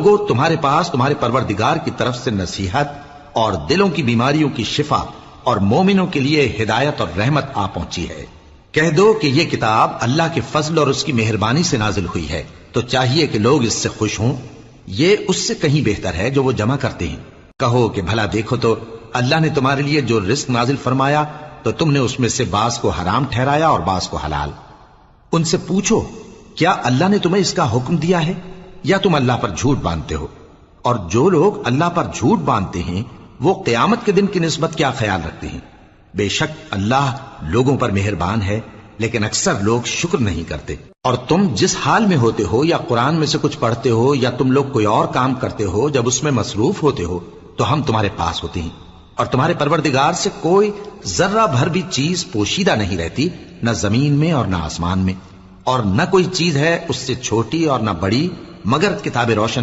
لوگو تمہارے پاس تمہارے پروردگار کی طرف سے نصیحت اور دلوں کی بیماریوں کی شفا اور مومنوں کے لیے ہدایت اور رحمت آ پہنچی ہے۔ کہہ دو کہ یہ کتاب اللہ کے فضل اور اس کی مہربانی سے نازل ہوئی ہے، تو چاہیے کہ لوگ اس سے خوش ہوں، یہ اس سے کہیں بہتر ہے جو وہ جمع کرتے ہیں۔ کہو کہ بھلا دیکھو تو اللہ نے تمہارے لیے جو رزق نازل فرمایا تو تم نے اس میں سے بعض کو حرام ٹھہرایا اور بعض کو حلال۔ ان سے پوچھو کیا اللہ نے تمہیں اس کا حکم دیا ہے یا تم اللہ پر جھوٹ باندھتے ہو؟ اور جو لوگ اللہ پر جھوٹ باندھتے ہیں وہ قیامت کے دن کی نسبت کیا خیال رکھتے ہیں؟ بے شک اللہ لوگوں پر مہربان ہے، لیکن اکثر لوگ شکر نہیں کرتے۔ اور تم جس حال میں ہوتے ہو یا قرآن میں سے کچھ پڑھتے ہو یا تم لوگ کوئی اور کام کرتے ہو، جب اس میں مصروف ہوتے ہو تو ہم تمہارے پاس ہوتے ہیں، اور تمہارے پروردگار سے کوئی ذرہ بھر بھی چیز پوشیدہ نہیں رہتی، نہ زمین میں اور نہ آسمان میں، اور نہ کوئی چیز ہے اس سے چھوٹی اور نہ بڑی مگر کتاب روشن